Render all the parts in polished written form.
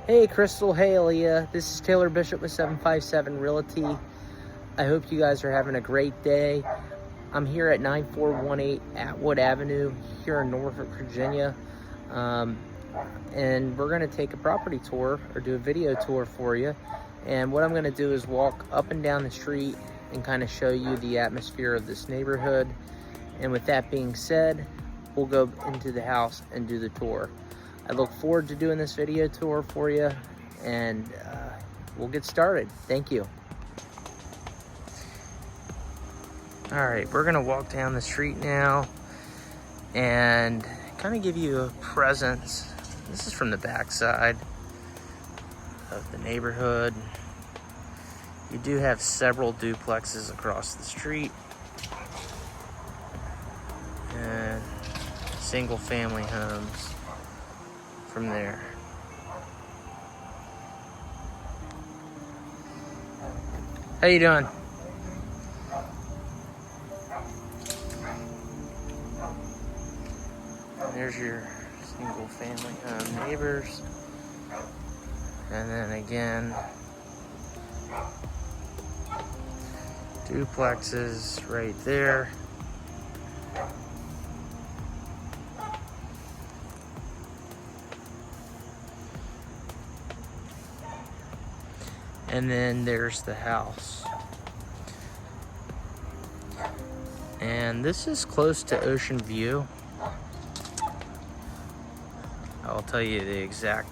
Hey Crystal, hey Aaliyah. This is Taylor Bishop with 757 Realty. I hope you guys are having a great day. I'm here at 9418 Atwood Avenue here in Norfolk, Virginia. And we're gonna take a property tour or do a video tour for you. And what I'm gonna do is walk up and down the street and kind of show you the atmosphere of this neighborhood. And with that being said, we'll go into the house and do the tour. I look forward to doing this video tour for you, and we'll get started. Thank you. All right, we're gonna walk down the street now and kind of give you a presence. This is from the back side of the neighborhood. You do have several duplexes across the street and single family homes from there. How you doing? There's your single family home neighbors. And then again, duplexes right there. And then there's the house. And this is close to Ocean View. I'll tell you the exact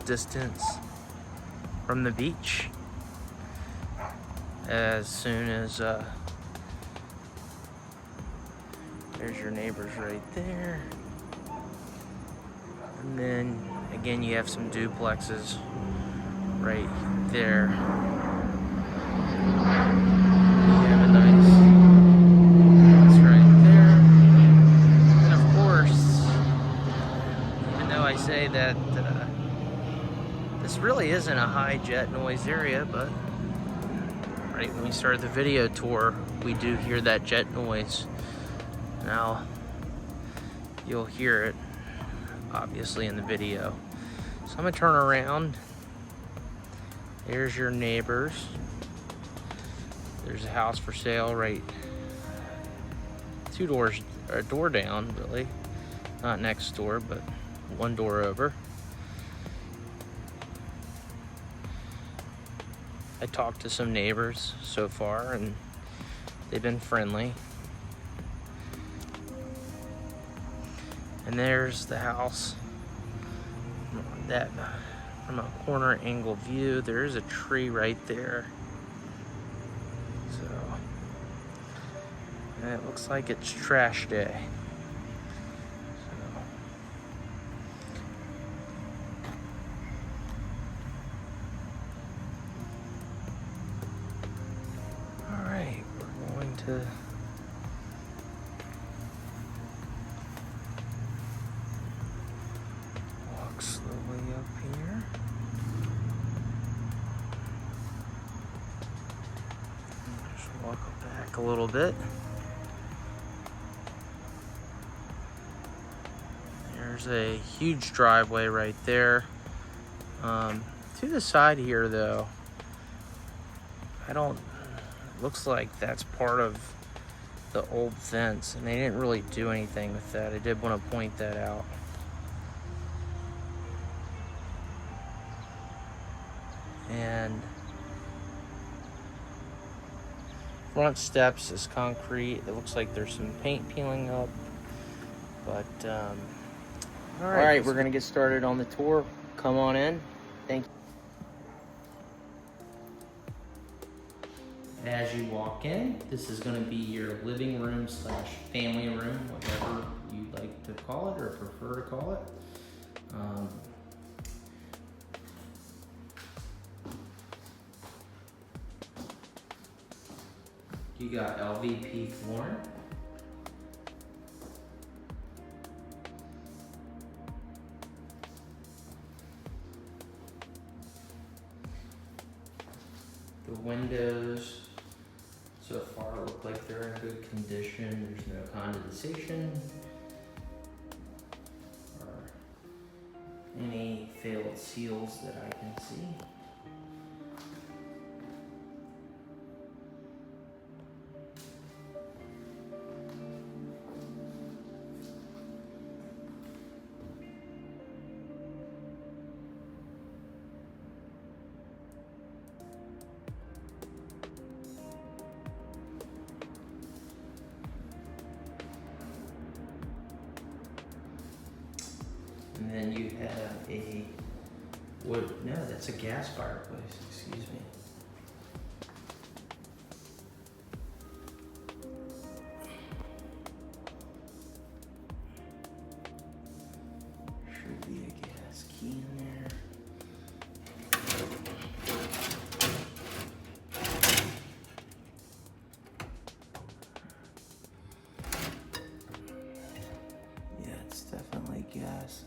distance from the beach as soon as there's your neighbors right there. And then again, you have some duplexes right there. You have a nice house right there. And of course, even though I say that this really isn't a high jet noise area, but right when we started the video tour, we do hear that jet noise. Now, you'll hear it obviously in the video. So I'm gonna turn around. There's your neighbors. There's a house for sale right two doors, or a door down really. Not next door, but one door over. I talked to some neighbors so far and they've been friendly. And there's the house. That from a corner angle view, there is a tree right there. So, and it looks like it's trash day. All right, we're going to walk slowly up here. Just walk back a little bit. There's a huge driveway right there. To the side here though, looks like that's part of the old fence and they didn't really do anything with that. I did want to point that out. And front steps is concrete. It looks like there's some paint peeling up, but all right, we're gonna get started on the tour. Come on in. Thank you. As you walk in, this is gonna be your living room / family room, whatever you'd like to call it or prefer to call it. You got LVP flooring. The windows so far look like they're in good condition. There's no condensation or any failed seals that I can see. And then you have a wood, no, that's a gas fireplace, excuse me. Should be a gas key in there. Yeah, it's definitely gas.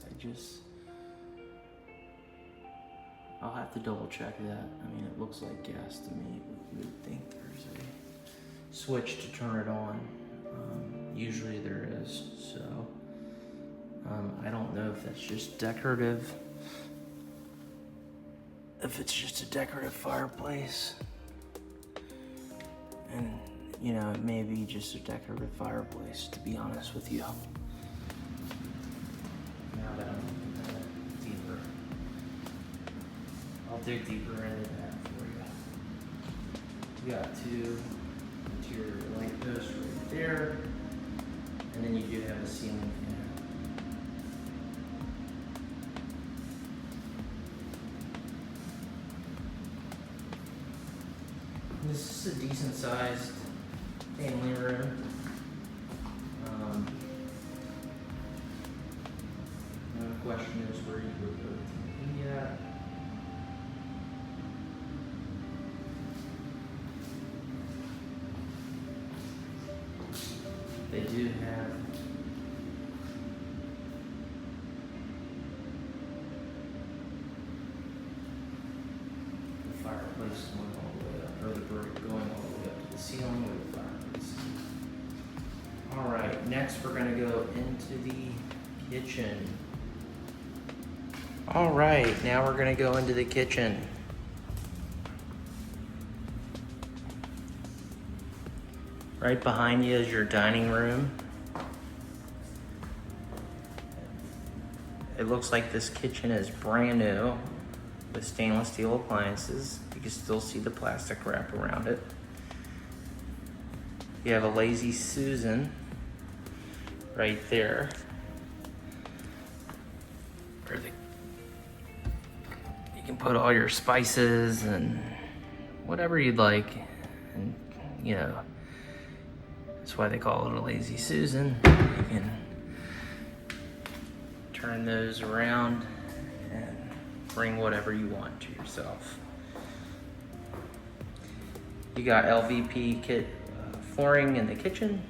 I'll have to double check that. I mean, it looks like gas to me. You would think there's a switch to turn it on. Usually there is, so I don't know if that's just decorative. If it's just a decorative fireplace. And, you know, it may be just a decorative fireplace, to be honest with you. Now that I'm deeper, I'll dig deeper into that for you. You got two interior light posts right there, and then you do have a ceiling fan. This is a decent sized family room. The question is where you would put the TV at. They do have the fireplace going all the way up, or the brick going all the way up to the ceiling with the fireplace. All right, next we're gonna go into the kitchen. All right, now we're gonna go into the kitchen. Right behind you is your dining room. It looks like this kitchen is brand new with stainless steel appliances. You can still see the plastic wrap around it. You have a Lazy Susan right there. You can put all your spices and whatever you'd like, and you know, that's why they call it a Lazy Susan. You can turn those around and bring whatever you want to yourself. You got LVP flooring in the kitchen,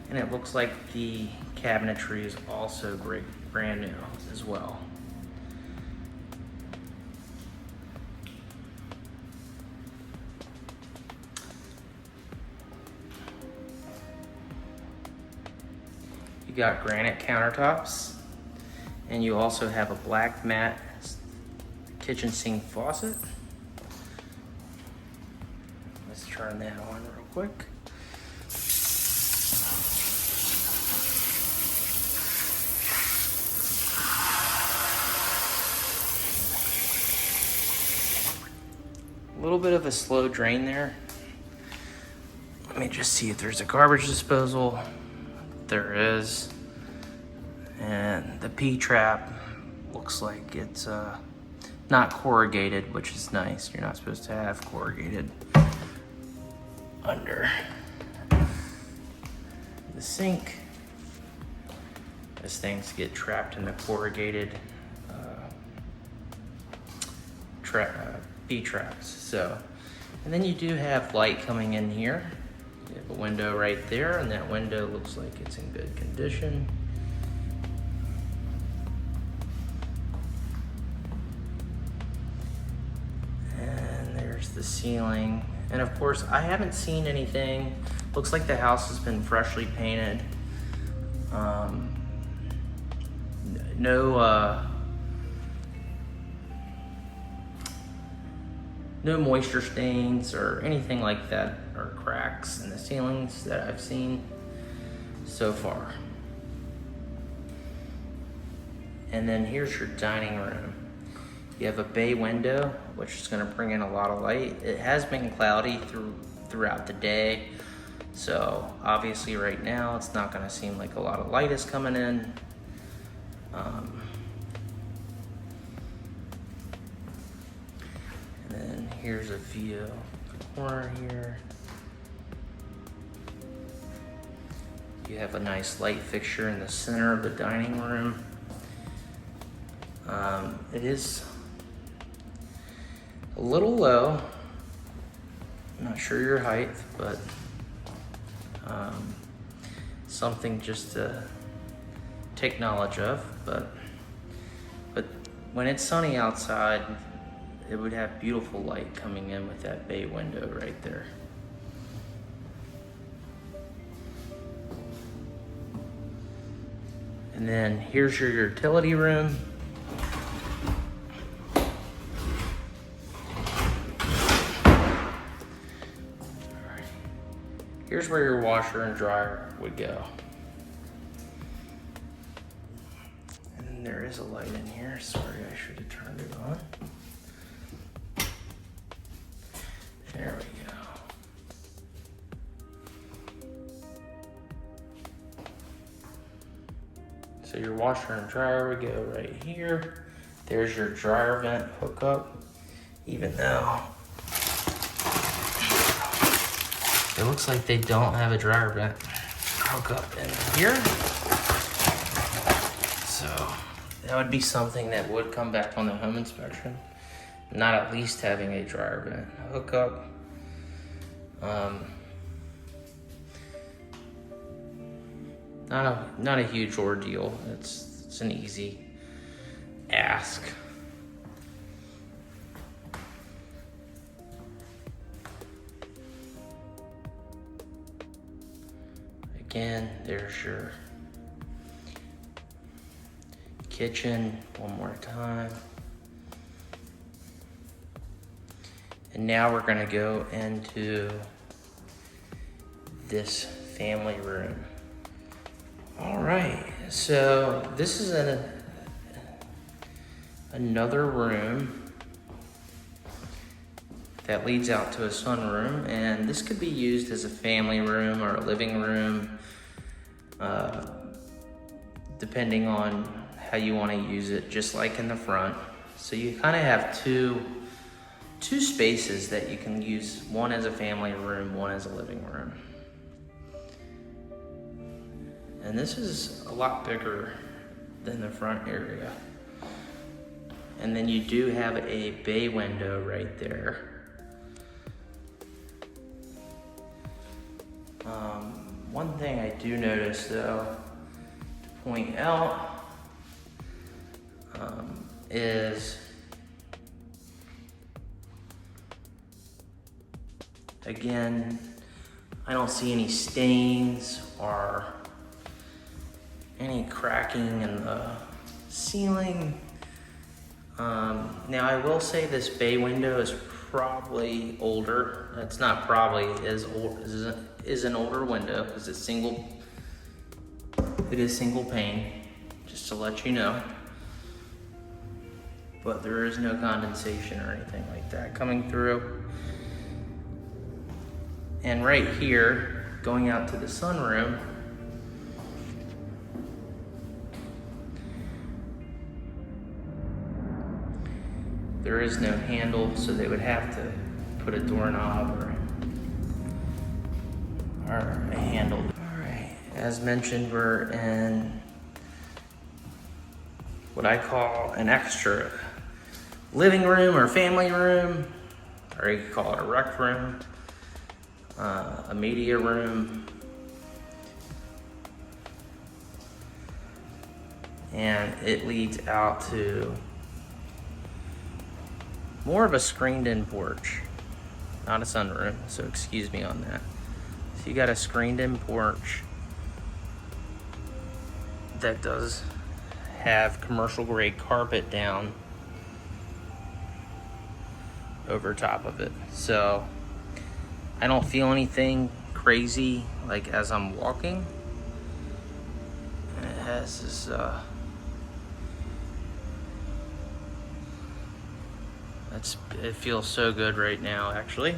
and it looks like the cabinetry is also great, brand new as well. You got granite countertops, and you also have a black matte kitchen sink faucet. Let's turn that on real quick. A little bit of a slow drain there. Let me just see if there's a garbage disposal. There is. And the P-trap looks like it's not corrugated, which is nice. You're not supposed to have corrugated under the sink. As things get trapped in the corrugated P-traps. So, and then you do have light coming in here. You have a window right there, and that window looks like it's in good condition. And there's the ceiling. And of course, I haven't seen anything. Looks like the house has been freshly painted. no moisture stains or anything like that, or cracks in the ceilings that I've seen so far. And then here's your dining room. You have a bay window, which is going to bring in a lot of light. It has been cloudy throughout the day, so obviously right now it's not going to seem like a lot of light is coming in. And then here's a view of the corner here. You have a nice light fixture in the center of the dining room. It is a little low. I'm not sure your height, but something just to take knowledge of. But when it's sunny outside, it would have beautiful light coming in with that bay window right there. And then here's your utility room. Here's where your washer and dryer would go. And there is a light in here. Sorry, I should have turned it on. There we go. So your washer and dryer would go right here. There's your dryer vent hookup. Even though it looks like they don't have a dryer vent hookup in here. So that would be something that would come back on the home inspection. Not at least having a dryer vent hookup. Not a huge ordeal. It's an easy ask. Again, there's your kitchen one more time. And now we're gonna go into this family room. All right, so this is another room that leads out to a sunroom, and this could be used as a family room or a living room, depending on how you want to use it, just like in the front. So you kind of have two spaces that you can use, one as a family room, one as a living room. And this is a lot bigger than the front area. And then you do have a bay window right there. One thing I do notice though, to point out, is again, I don't see any stains or any cracking in the ceiling. Now I will say this bay window is probably older. It's not probably, is an older window because it's it is single pane, just to let you know. But there is no condensation or anything like that coming through. And right here, going out to the sunroom, there is no handle, so they would have to put a doorknob or a handle. All right, as mentioned, we're in what I call an extra living room or family room, or you could call it a rec room, a media room. And it leads out to more of a screened-in porch, not a sunroom, so excuse me on that. So you got a screened-in porch that does have commercial-grade carpet down. over top of it. So I don't feel anything crazy like as I'm walking. And it has this it feels so good right now, actually.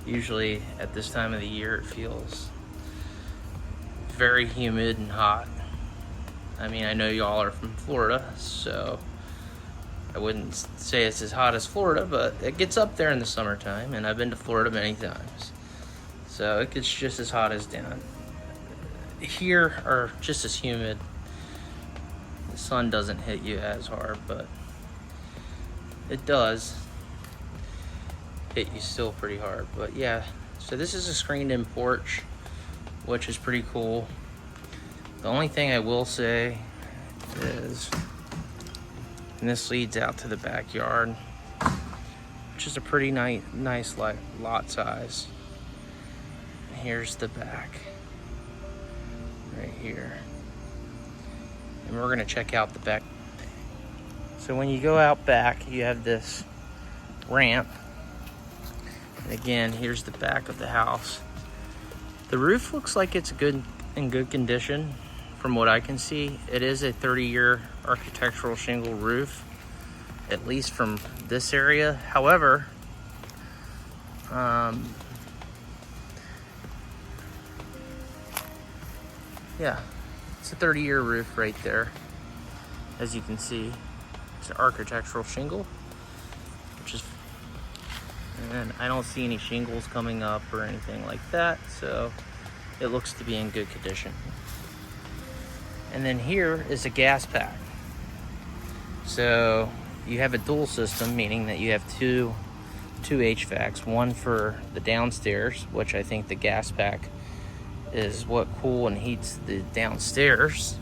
Usually at this time of the year it feels very humid and hot. I mean, I know y'all are from Florida, so I wouldn't say it's as hot as Florida, but it gets up there in the summertime, and I've been to Florida many times. So it gets just as hot as down here, or just as humid. The sun doesn't hit you as hard, but it does hit you still pretty hard. But yeah, so this is a screened-in porch, which is pretty cool. The only thing I will say is, and this leads out to the backyard, which is a pretty nice lot size. Here's the back, right here. And we're gonna check out the back. So when you go out back, you have this ramp. And again, here's the back of the house. The roof looks like it's in good condition from what I can see. It is a 30-year architectural shingle roof, at least from this area. However, yeah, it's a 30-year roof right there. As you can see, it's an architectural shingle, and I don't see any shingles coming up or anything like that, so it looks to be in good condition. And then here is a gas pack. So you have a dual system, meaning that you have two HVACs, one for the downstairs, which I think the gas pack is what cools and heats the downstairs.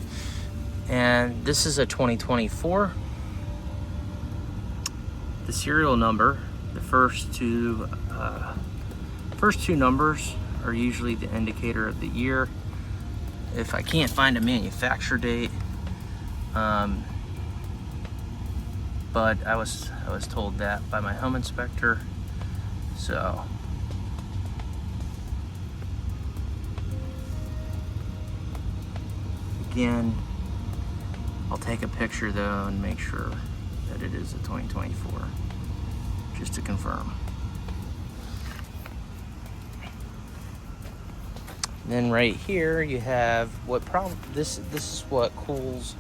And this is a 2024. The serial number, the first two numbers are usually the indicator of the year. If I can't find a manufacture date, but I was told that by my home inspector. So again, I'll take a picture though and make sure that it is a 2024, just to confirm. And then right here you have this is what cools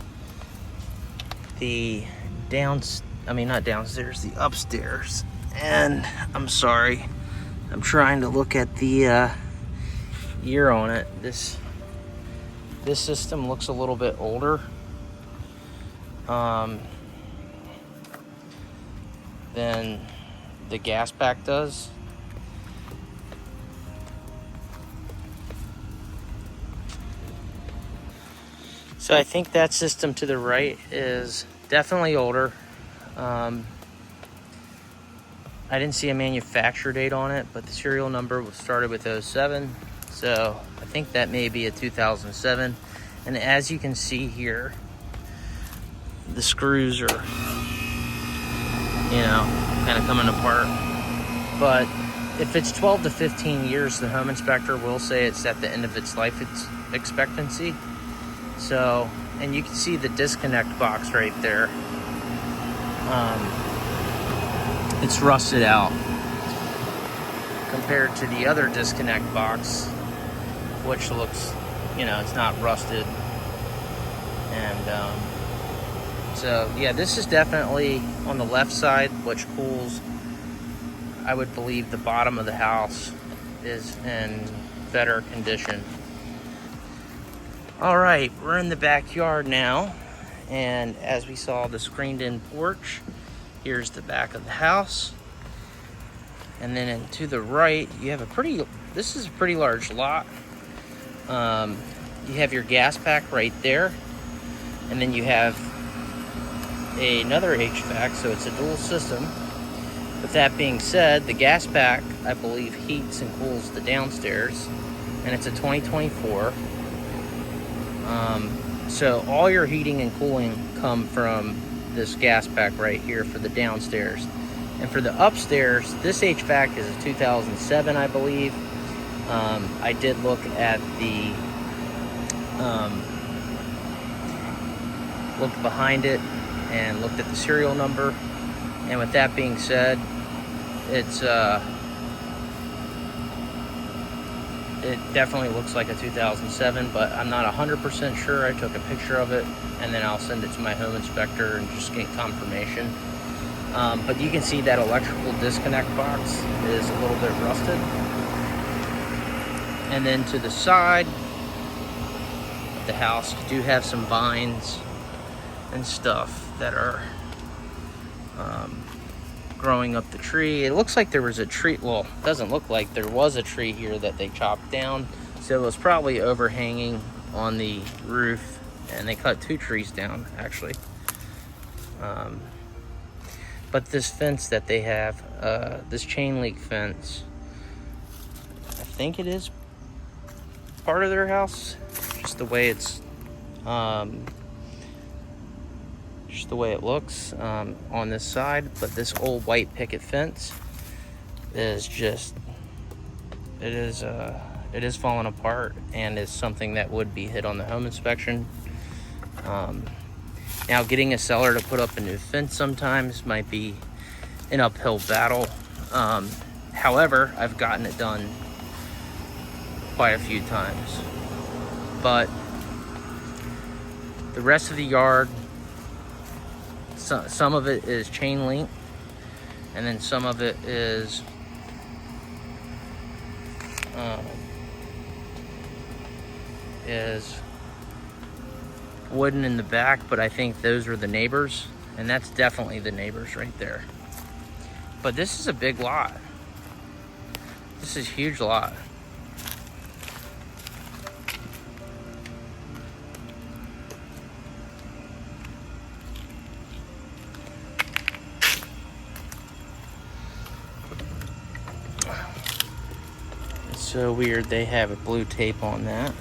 the not downstairs, the upstairs. And I'm sorry, I'm trying to look at the year on it. This system looks a little bit older than the gas pack does. So I think that system to the right is definitely older. I didn't see a manufacture date on it, but the serial number was started with 07. So I think that may be a 2007. And as you can see here, the screws are, kind of coming apart. But if it's 12 to 15 years, the home inspector will say it's at the end of its life expectancy. So, and you can see the disconnect box right there. It's rusted out compared to the other disconnect box, which looks, it's not rusted. And so yeah, this is definitely on the left side, which cools, I would believe, the bottom of the house is in better condition. All right, we're in the backyard now, and as we saw the screened-in porch, here's the back of the house. And then to the right, you have this is a pretty large lot. You have your gas pack right there, and then you have another HVAC, so it's a dual system. With that being said, the gas pack, I believe, heats and cools the downstairs, and it's a 2024. So all your heating and cooling come from this gas pack right here for the downstairs. And for the upstairs, this HVAC is a 2007, I believe. I did look at the looked behind it and looked at the serial number. And with that being said, it's it definitely looks like a 2007, but I'm not 100% sure. I took a picture of it, and then I'll send it to my home inspector and just get confirmation. But you can see that electrical disconnect box is a little bit rusted. And then to the side of the house, you do have some vines and stuff that are growing up the tree. It looks like there was a tree, well, it doesn't look like there was a tree here that they chopped down. So it was probably overhanging on the roof, and they cut 2 trees down, actually. But this fence that they have, this chain link fence, I think it is part of their house, just the way it's just the way it looks on this side. But this old white picket fence is just, it is falling apart, and is something that would be hit on the home inspection. Now, getting a seller to put up a new fence sometimes might be an uphill battle. However, I've gotten it done quite a few times. But the rest of the yard, some of it is chain link, and then some of it is wooden in the back, but I think those are the neighbors, and that's definitely the neighbors right there. But this is a big lot. This is a huge lot. It's so weird they have a blue tape on that.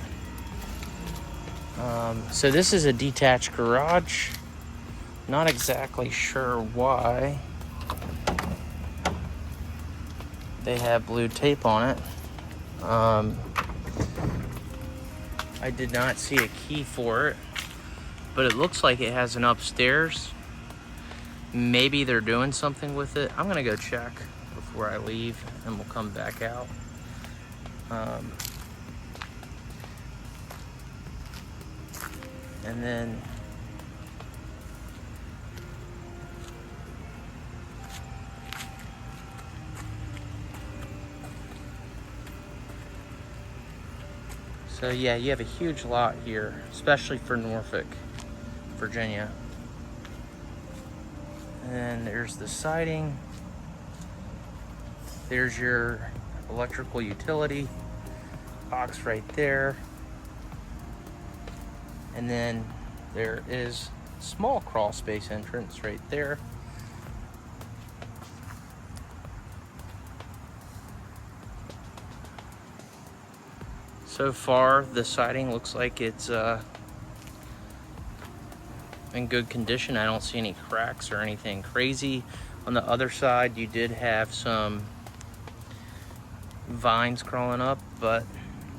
So this is a detached garage. Not exactly sure why they have blue tape on it. I did not see a key for it, but it looks like it has an upstairs. Maybe they're doing something with it. I'm gonna go check before I leave, and we'll come back out. And then so yeah, you have a huge lot here, especially for Norfolk, Virginia. And then there's the siding. There's your electrical utility box right there. And then there is a small crawl space entrance right there. So far, the siding looks like it's in good condition. I don't see any cracks or anything crazy. On the other side, you did have some vines crawling up, but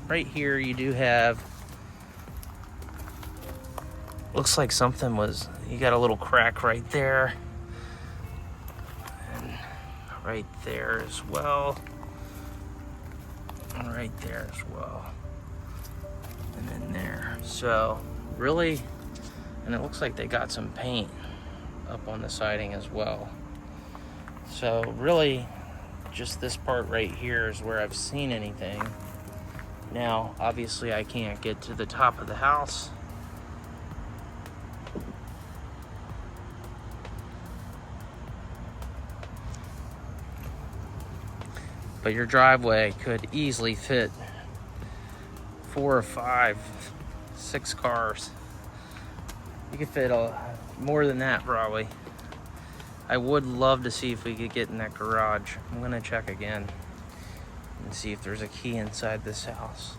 right here you do have, looks like something was, you got a little crack right there, and right there as well, and right there as well, and then there. So really, and it looks like they got some paint up on the siding as well. So really, just this part right here is where I've seen anything. Now, obviously I can't get to the top of the house. But your driveway could easily fit 4 or 5, 6 cars. You could fit more than that probably. I would love to see if we could get in that garage. I'm gonna check again and see if there's a key inside this house.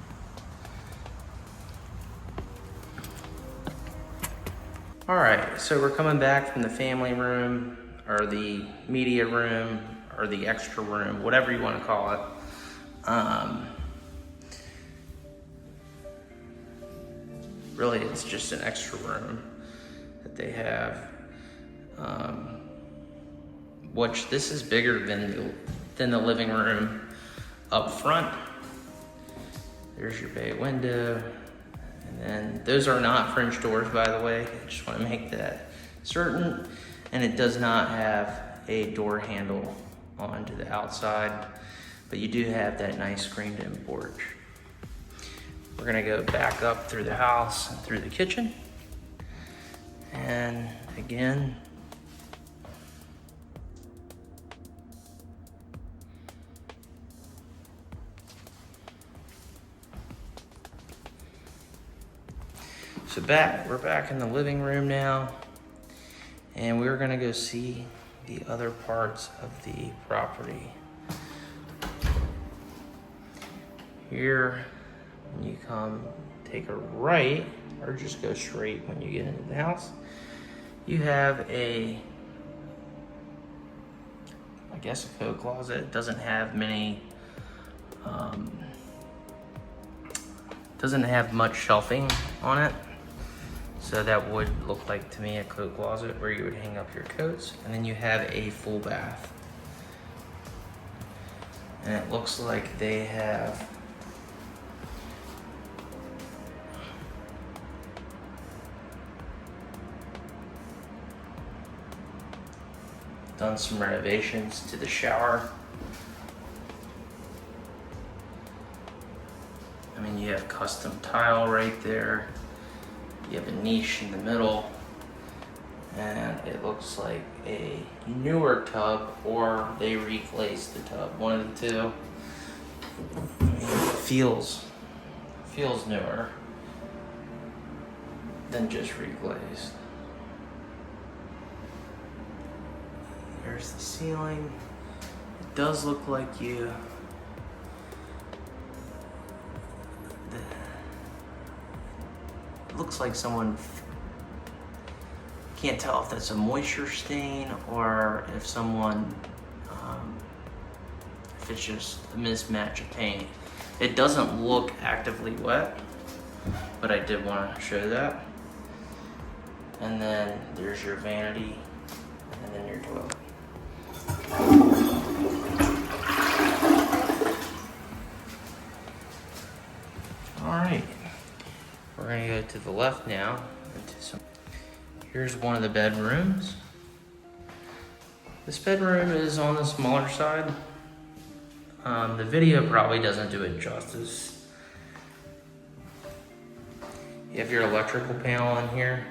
All right, so we're coming back from the family room. or the media room, or the extra room, whatever you want to call it. Really, it's just an extra room that they have. Which this is bigger than the living room up front. There's your bay window. And then those are not French doors, by the way. I just want to make that certain. And it does not have a door handle onto the outside, but you do have that nice screened-in porch. We're gonna go back up through the house and through the kitchen. And again, so we're back in the living room now, and we're gonna go see the other parts of the property. Here, when you come, take a right, or just go straight when you get into the house, you have I guess a coat closet. It doesn't have many, doesn't have much shelving on it. So that would look like to me a coat closet where you would hang up your coats. And then you have a full bath. And it looks like they have done some renovations to the shower. I mean, you have custom tile right there. You have a niche in the middle, and it looks like a newer tub, or they reglazed the tub. One of the two. I mean, it feels newer than just reglazed. There's the ceiling. It does look like it looks like someone, can't tell if that's a moisture stain or if someone, if it's just a mismatch of paint. It doesn't look actively wet, but I did want to show that. And then there's your vanity, and then your toilet. All right, we're gonna go to the left now. Here's one of the bedrooms. This bedroom is on the smaller side. The video probably doesn't do it justice. You have your electrical panel in here.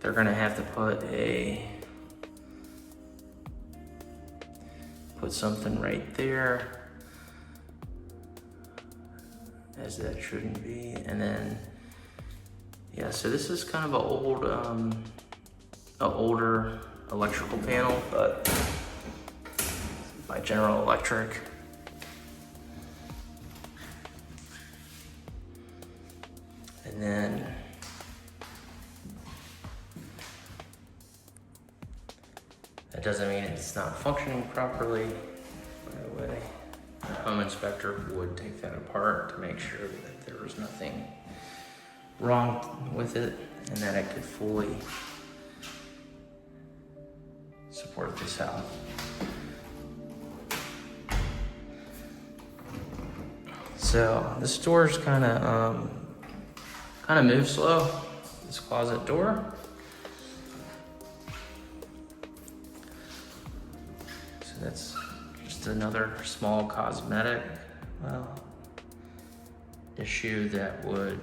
They're gonna have to put something right there, as that shouldn't be. And then, yeah, so this is kind of an older electrical panel, but by General Electric. And then that doesn't mean it's not functioning properly, by the way. The home inspector would take that apart to make sure that there was nothing wrong with it and that it could fully support this house. So this door's kind of moves slow. This closet door. So that's just another small cosmetic issue that would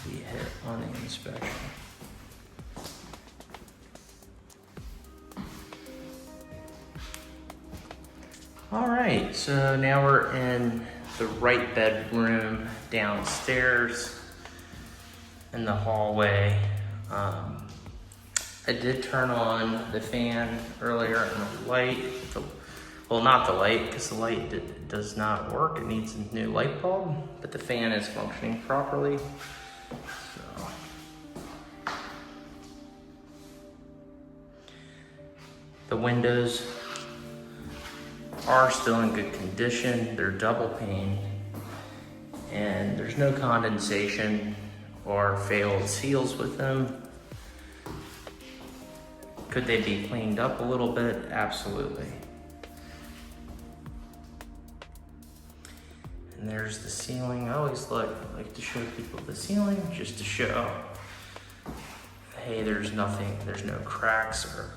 be hit on the inspection. All right, so now we're in the right bedroom downstairs in the hallway. I did turn on the fan earlier and the light, well, not the light, because the light does not work. It needs a new light bulb, but the fan is functioning properly. So. The windows are still in good condition. They're double pane, and there's no condensation or failed seals with them. Could they be cleaned up a little bit? Absolutely. And there's the ceiling. I always like to show people the ceiling just to show, hey, there's nothing, there's no cracks or,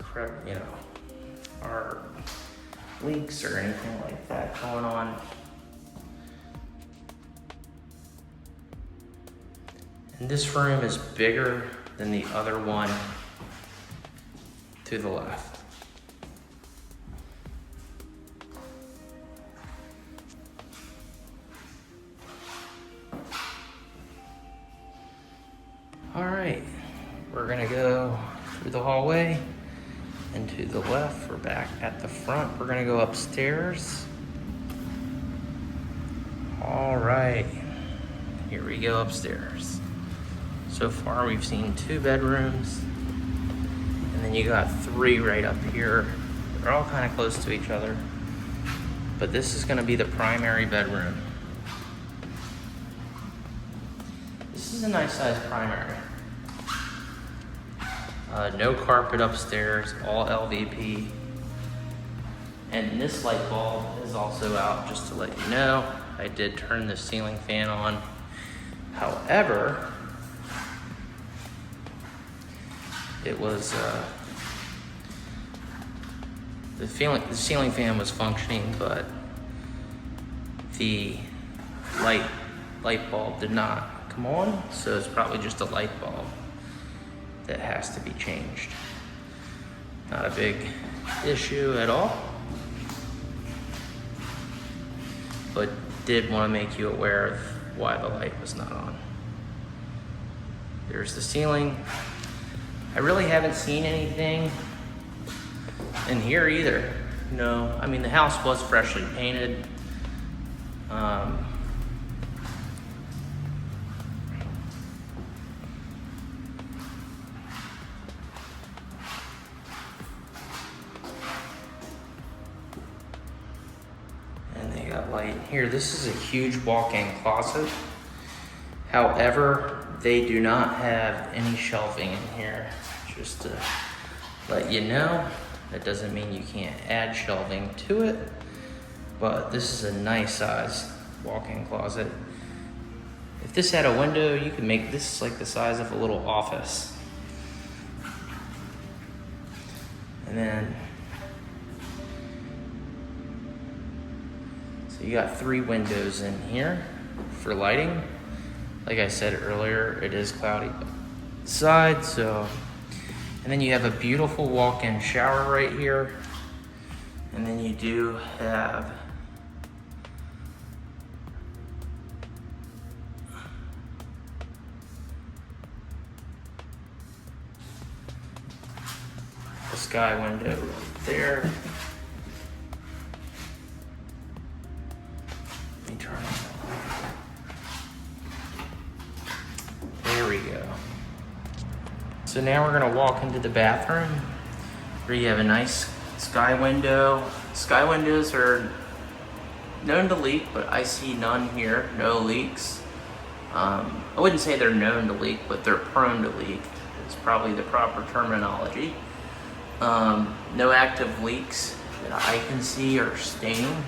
or leaks or anything like that going on. And this room is bigger than the other one to the left. All right, we're gonna go through the hallway and to the left. We're back at the front. We're gonna go upstairs. All right, here we go upstairs. So far we've seen 2 bedrooms, and then you got 3 right up here. They're all kind of close to each other, but this is gonna be the primary bedroom. This is a nice sized primary. No carpet upstairs, all LVP. And this light bulb is also out, just to let you know. I did turn the ceiling fan on. However, it was, the ceiling fan was functioning, but the light bulb did not come on, so it's probably just a light bulb that has to be changed. Not a big issue at all, but did want to make you aware of why the light was not on. There's the ceiling. I really haven't seen anything in here either. No, I mean, the house was freshly painted. And they got light in here. This is a huge walk-in closet. However, they do not have any shelving in here. Just to let you know, that doesn't mean you can't add shelving to it, but this is a nice size walk-in closet. If this had a window, you could make this like the size of a little office. And then, so you got 3 windows in here for lighting. Like I said earlier, it is cloudy outside, so. And then you have a beautiful walk-in shower right here. And then you do have a sky window right there. Let me turn on the light. There we go. So now we're gonna walk into the bathroom where you have a nice sky window. Sky windows are known to leak, but I see none here, no leaks. I wouldn't say they're known to leak, but they're prone to leak. It's probably the proper terminology. No active leaks that I can see or staining.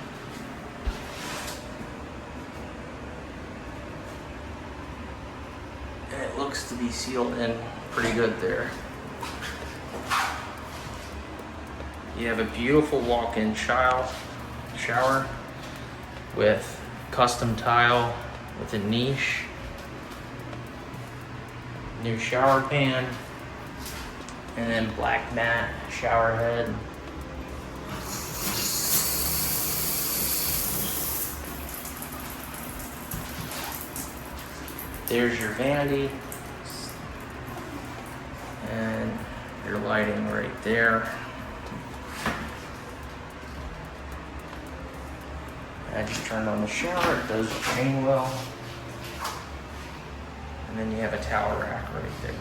And it looks to be sealed in pretty good there. You have a beautiful walk-in shower with custom tile with a niche, new shower pan, and then black matte shower head. There's your vanity and your lighting right there. I just turned on the shower, it does drain well. And then you have a towel rack right there.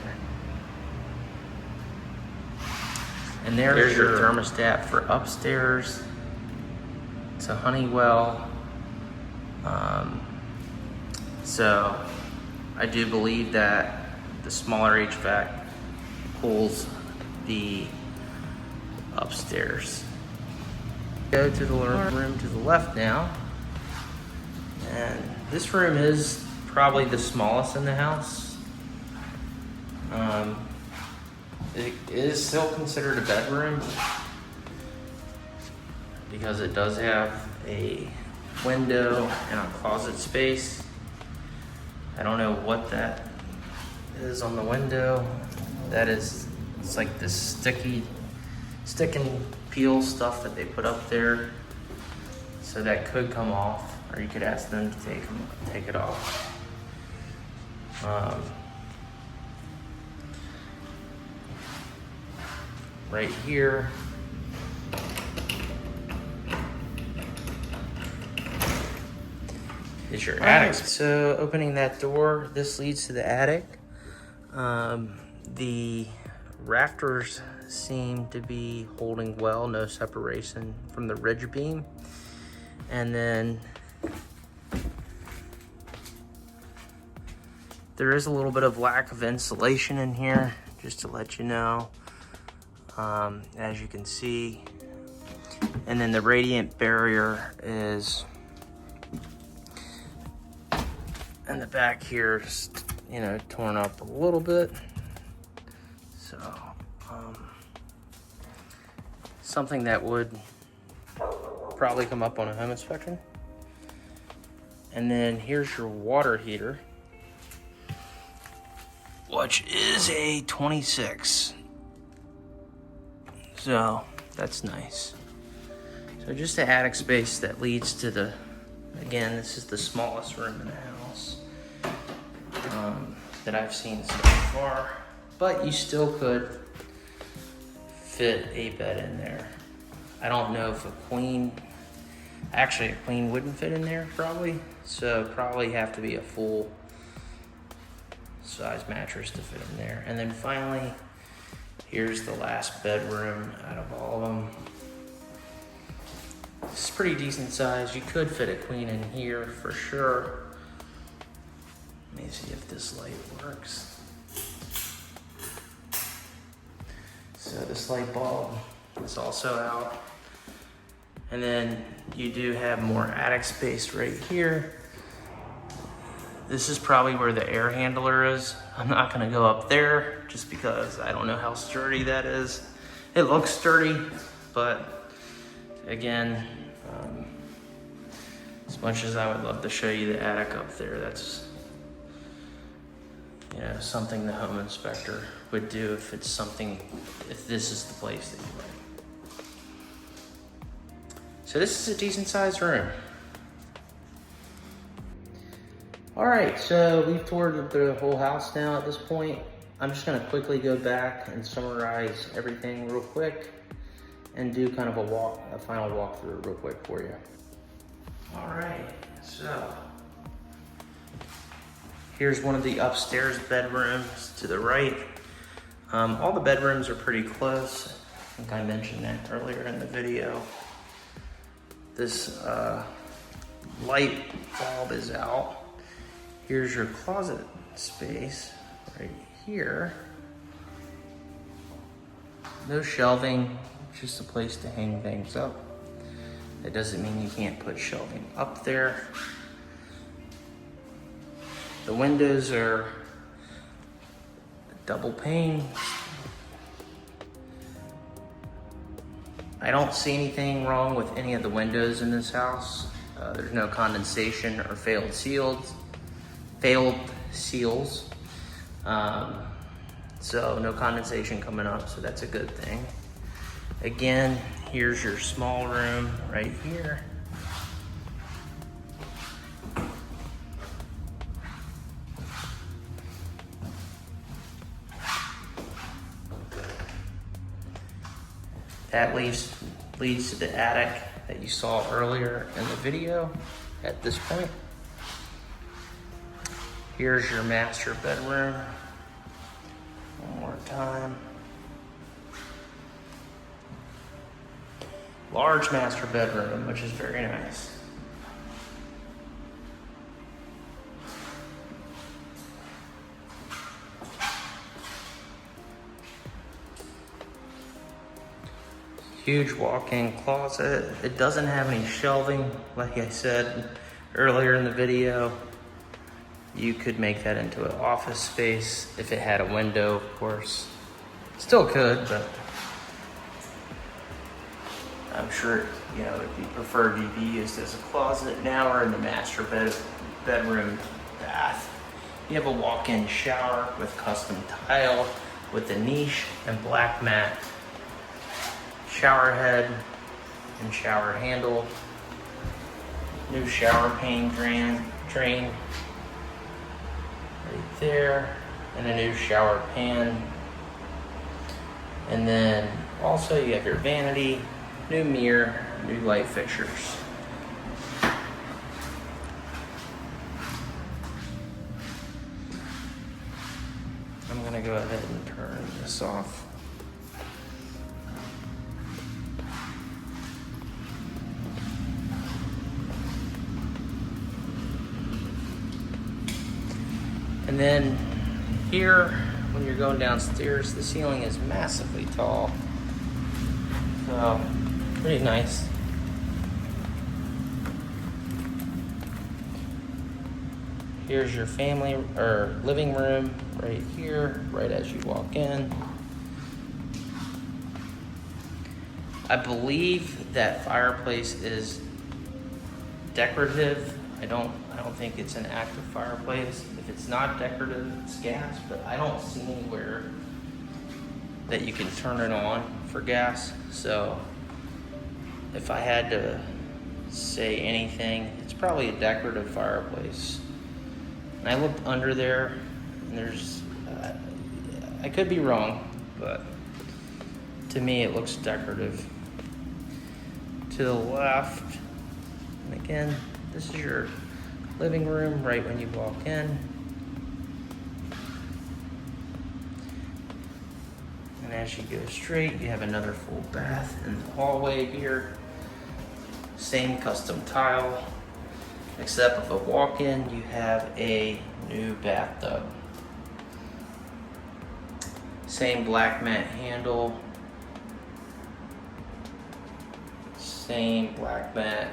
And there's your thermostat for upstairs. It's a Honeywell. So I do believe that the smaller HVAC cools the upstairs. Go to the room to the left now. And this room is probably the smallest in the house. It is still considered a bedroom because it does have a window and a closet space. I don't know what that is on the window. That is, it's like this stick and peel stuff that they put up there. So that could come off, or you could ask them to take it off. Right here, is your attic. So opening that door, this leads to the attic. The rafters seem to be holding well, no separation from the ridge beam. And then there is a little bit of lack of insulation in here, just to let you know, as you can see. And then the radiant barrier is in the back here, just, you know, torn up a little bit. So something that would probably come up on a home inspection. And then here's your water heater, which is a 26. So that's nice. So just the attic space that leads to the, again, this is the smallest room in the house that I've seen so far, but you still could fit a bed in there. I don't know if a queen wouldn't fit in there probably, so probably have to be a full size mattress to fit in there. And then finally, here's the last bedroom out of all of them. It's pretty decent size. You could fit a queen in here for sure. Let me see if this light works. So this light bulb is also out. And then you do have more attic space right here. This is probably where the air handler is. I'm not gonna go up there just because I don't know how sturdy that is. It looks sturdy, but again, as much as I would love to show you the attic up there, that's, you know, something the home inspector would do if this is the place that you like. So this is a decent sized room. All right, so we've toured the whole house now at this point. I'm just gonna quickly go back and summarize everything real quick and do kind of a final walkthrough real quick for you. All right, so here's one of the upstairs bedrooms to the right. All the bedrooms are pretty close. I think I mentioned that earlier in the video. This light bulb is out. Here's your closet space right here. No shelving, just a place to hang things up. That doesn't mean you can't put shelving up there. The windows are double pane. I don't see anything wrong with any of the windows in this house. There's no condensation or failed seals. So no condensation coming up, so that's a good thing. Again, here's your small room right here. That leads to the attic. that you saw earlier in the video at this point. Here's your master bedroom. One more time. Large master bedroom, which is very nice. Huge walk-in closet. It doesn't have any shelving, like I said earlier in the video. You could make that into an office space if it had a window, of course. Still could, but I'm sure, you know, if you prefer to be used as a closet. Now we're in the master bedroom bath. You have a walk-in shower with custom tile with a niche and black mat shower head and shower handle. New shower pane drain right there, and a new shower pan. And then also you have your vanity, new mirror, new light fixtures. I'm gonna go ahead and turn this off. And then here, when you're going downstairs, the ceiling is massively tall. So, pretty nice. Here's your family or living room right here, right as you walk in. I believe that fireplace is decorative. I don't think it's an active fireplace. If it's not decorative, it's gas, but I don't see anywhere that you can turn it on for gas. So if I had to say anything, it's probably a decorative fireplace. And I looked under there, and there's, I could be wrong, but to me it looks decorative. To the left, and again, this is your living room right when you walk in. And as you go straight, you have another full bath in the hallway here. Same custom tile, except with a walk-in, you have a new bathtub. Same black mat handle. Same black mat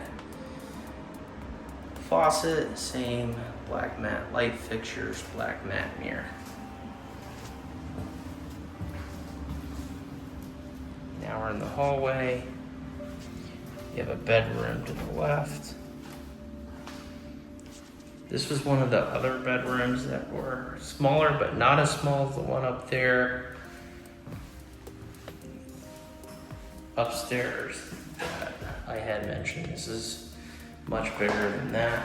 faucet, same black mat light fixtures, black mat mirror. Now we're in the hallway. You have a bedroom to the left. This was one of the other bedrooms that were smaller, but not as small as the one up there. Upstairs that I had mentioned. This is much bigger than that.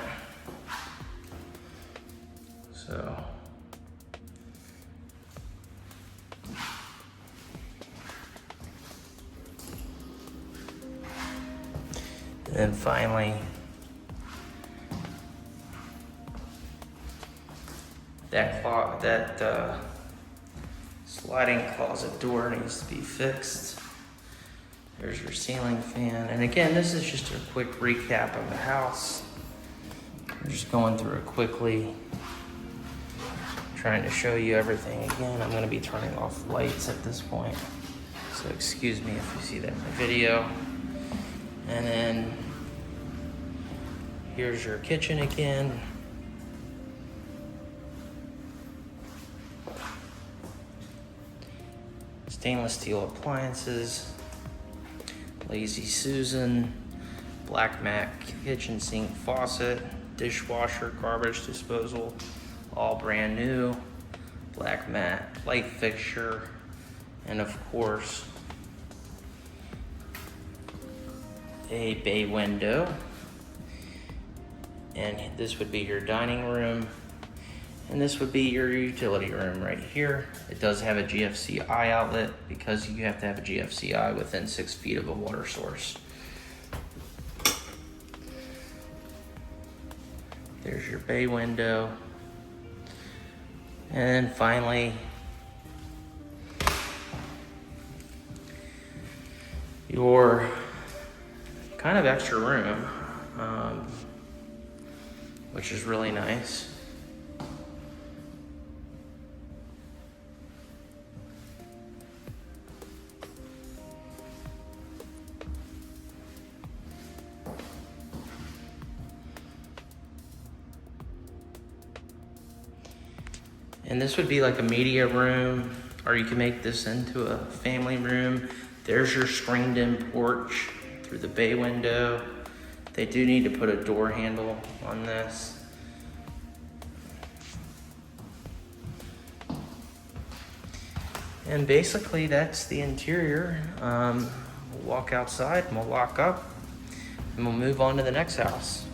So and then finally that sliding closet door needs to be fixed. There's your ceiling fan. And again, this is just a quick recap of the house. I'm just going through it quickly, trying to show you everything again. I'm gonna be turning off lights at this point, so excuse me if you see that in the video. And then here's your kitchen again. Stainless steel appliances. Lazy Susan, black mat kitchen sink faucet, dishwasher, garbage disposal, all brand new, black mat light fixture, and of course, a bay window. And this would be your dining room, and this would be your utility room right here. It does have a GFCI outlet because you have to have a GFCI within 6 feet of a water source. There's your bay window. And then finally, your kind of extra room, which is really nice. And this would be like a media room, or you can make this into a family room. There's your screened-in porch through the bay window. They do need to put a door handle on this. And basically that's the interior. We'll walk outside and we'll lock up and we'll move on to the next house.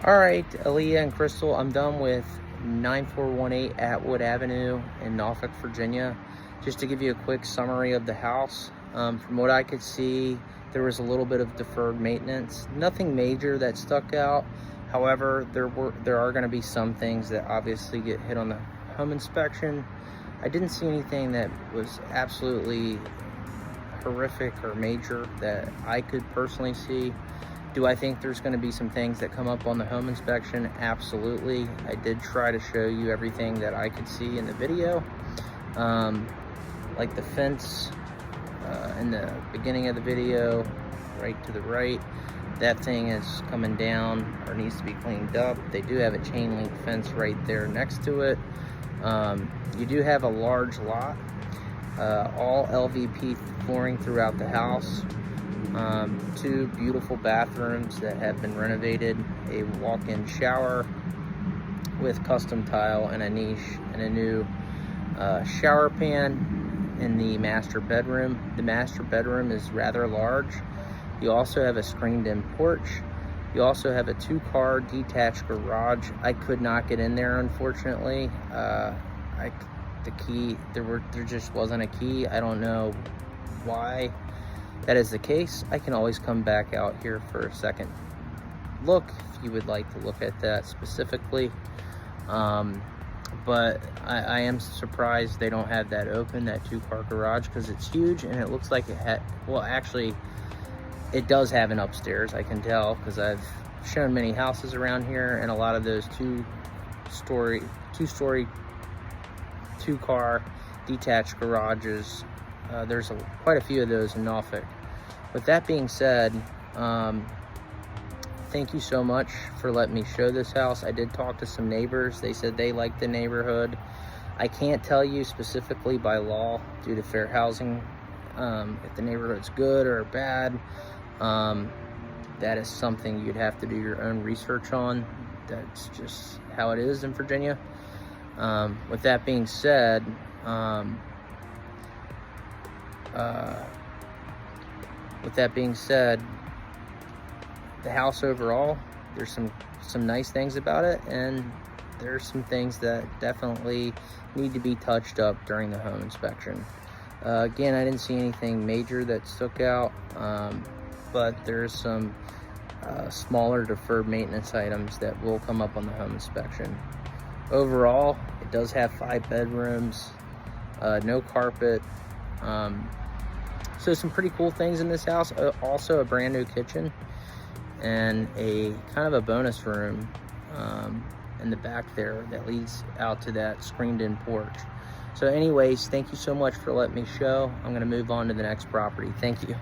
All right, Aaliyah and Crystal, I'm done with 9418 Atwood Avenue in Norfolk, Virginia. Just to give you a quick summary of the house, from what I could see, there was a little bit of deferred maintenance. Nothing major that stuck out. However, there are going to be some things that obviously get hit on the home inspection. I didn't see anything that was absolutely horrific or major that I could personally see. Do I think there's going to be some things that come up on the home inspection? Absolutely. I did try to show you everything that I could see in the video. Like the fence in the beginning of the video, right to the right, that thing is coming down or needs to be cleaned up. They do have a chain link fence right there next to it. You do have a large lot, all LVP flooring throughout the house. 2 beautiful bathrooms that have been renovated, a walk-in shower with custom tile and a niche, and a new shower pan in the master bedroom. The master bedroom is rather large. You also have a screened-in porch. You also have a 2-car detached garage. I could not get in there, unfortunately. The key, there just wasn't a key. I don't know why that is the case. I can always come back out here for a second look if you would like to look at that specifically. But I am surprised they don't have that open, that 2-car garage, because it's huge and it looks like it had, well, actually it does have an upstairs. I can tell because I've shown many houses around here, and a lot of those two-story 2-car detached garages, there's quite a few of those in Norfolk. With that being said, thank you so much for letting me show this house. I did talk to some neighbors. They said they liked the neighborhood. I can't tell you specifically by law, due to fair housing, if the neighborhood's good or bad. That is something you'd have to do your own research on. That's just how it is in Virginia. With that being said, the house overall, there's some nice things about it, and there's some things that definitely need to be touched up during the home inspection. Again, I didn't see anything major that stuck out, but there's some smaller deferred maintenance items that will come up on the home inspection. Overall, it does have 5 bedrooms, no carpet. So some pretty cool things in this house. Also a brand new kitchen and a kind of a bonus room in the back there that leads out to that screened-in porch. So anyways, thank you so much for letting me show. I'm going to move on to the next property. Thank you.